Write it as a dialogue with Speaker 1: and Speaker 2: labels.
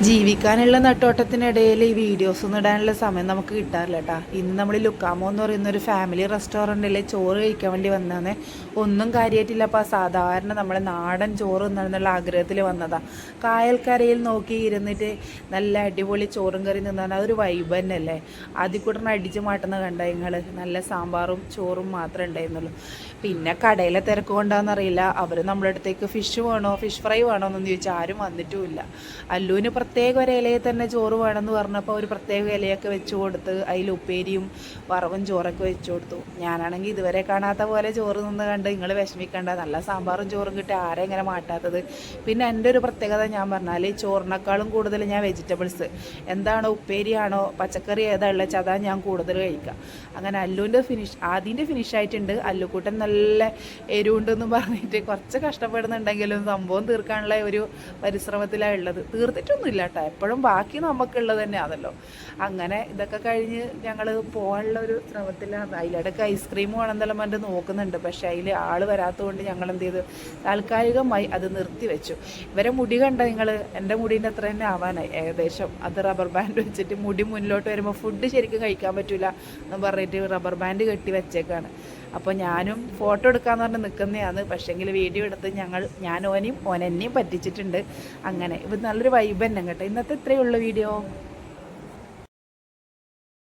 Speaker 1: ജീവിക്കാനുള്ള നെട്ടോട്ടത്തിനിടയിൽ ഈ വീഡിയോസ് ഒന്നും ഇടാനുള്ള സമയം നമുക്ക് കിട്ടാറില്ല കേട്ടോ. ഇന്ന് നമ്മൾ ലുക്കാമോ എന്ന് പറയുന്ന ഒരു ഫാമിലി റെസ്റ്റോറൻറ്റിൽ ചോറ് കഴിക്കാൻ വേണ്ടി വന്നതാണ്. ഒന്നും കാര്യമായിട്ടില്ല, അപ്പോൾ സാധാരണ നമ്മളെ നാടൻ ചോറ് എന്നുള്ള ആഗ്രഹത്തിൽ വന്നതാണ്. കായൽക്കരയിൽ നോക്കി ഇരുന്നിട്ട് നല്ല അടിപൊളി ചോറും കറി നിന്നാണ് അതൊരു വൈബ് തന്നെയല്ലേ. ആദ്യം കൂടെ അടിച്ച് മാട്ടുന്ന കണ്ട നിങ്ങൾ, നല്ല സാമ്പാറും ചോറും മാത്രമേ ഉണ്ടായിരുന്നുള്ളൂ. പിന്നെ കടയിലെ തിരക്ക് കൊണ്ടാണെന്നറിയില്ല, അവർ നമ്മുടെ അടുത്തേക്ക് ഫിഷ് വേണോ ഫിഷ് ഫ്രൈ വേണോ എന്നൊന്നും ചോദിച്ചാൽ ആരും വന്നിട്ടുമില്ല. അല്ലുവിന് പ്രത്യേക ഒരു ഇലയിൽ തന്നെ ചോറ് വേണമെന്ന് പറഞ്ഞപ്പോൾ ഒരു പ്രത്യേക ഇലയൊക്കെ വെച്ച് കൊടുത്ത് അതിൽ ഉപ്പേരിയും വറവും ചോറൊക്കെ വെച്ച് കൊടുത്തു. ഞാനാണെങ്കിൽ ഇതുവരെ കാണാത്ത പോലെ ചോറ് നിന്ന് കണ്ട് നിങ്ങൾ വിഷമിക്കേണ്ട, നല്ല സാമ്പാറും ചോറും കിട്ടി ആരെ ഇങ്ങനെ മാറ്റാത്തത്. പിന്നെ എൻ്റെ ഒരു പ്രത്യേകത ഞാൻ പറഞ്ഞാൽ ചോറിനേക്കാളും കൂടുതൽ ഞാൻ വെജിറ്റബിൾസ് എന്താണോ ഉപ്പേരിയാണോ പച്ചക്കറി ഏതാ ഉള്ളത് വെച്ചാൽ അതാണ് ഞാൻ കൂടുതൽ കഴിക്കുക. അങ്ങനെ അല്ലുവിൻ്റെ ആദ്യൻ്റെ ഫിനിഷായിട്ടുണ്ട്. അല്ലുക്കൂട്ടൻ നല്ല എരിവുണ്ടെന്ന് പറഞ്ഞിട്ട് കുറച്ച് കഷ്ടപ്പെടുന്നുണ്ടെങ്കിലും സംഭവം തീർക്കാനുള്ള ഒരു പരിശ്രമത്തിലാണ് ഉള്ളത്. തീർത്തിട്ടൊന്നുമില്ല കേട്ടോ, എപ്പോഴും ബാക്കി നമുക്കുള്ളത് തന്നെയാണല്ലോ. അങ്ങനെ ഇതൊക്കെ കഴിഞ്ഞ് ഞങ്ങൾ പോകാനുള്ള ഒരു ശ്രമത്തിലാണ്. അതിലിടയ്ക്ക് ഐസ്ക്രീം വേണമെന്നെല്ലാം പറഞ്ഞിട്ട് നോക്കുന്നുണ്ട്, പക്ഷേ അതിൽ ആൾ വരാത്തതുകൊണ്ട് ഞങ്ങൾ എന്ത് ചെയ്തു, താൽക്കാലികമായി അത് നിർത്തി വെച്ചു. ഇവരെ മുടി കണ്ട നിങ്ങൾ, എൻ്റെ മുടീൻ്റെ അത്ര തന്നെ ആവാനായി ഏകദേശം. അത് റബ്ബർ ബാൻഡ് വെച്ചിട്ട് മുടി മുന്നിലോട്ട് വരുമ്പോൾ ഫുഡ് ശരിക്കും കഴിക്കാൻ പറ്റില്ല എന്ന് പറഞ്ഞിട്ട് റബ്ബർ ബാൻഡ് കെട്ടി വെച്ചേക്കാണ്. അപ്പോൾ ഞാനും ഫോട്ടോ എടുക്കാമെന്ന് പറഞ്ഞ് നിൽക്കുന്നതാണ്, പക്ഷേങ്കിൽ വീഡിയോ എടുത്ത് ഞാൻ ഓനെയും പറ്റിച്ചിട്ടുണ്ട്. അങ്ങനെ ഇത് നല്ലൊരു വൈബ് തന്നെ കേട്ടോ. ഇന്നത്തെ ഇത്രയേ ഉള്ളൂ വീഡിയോ.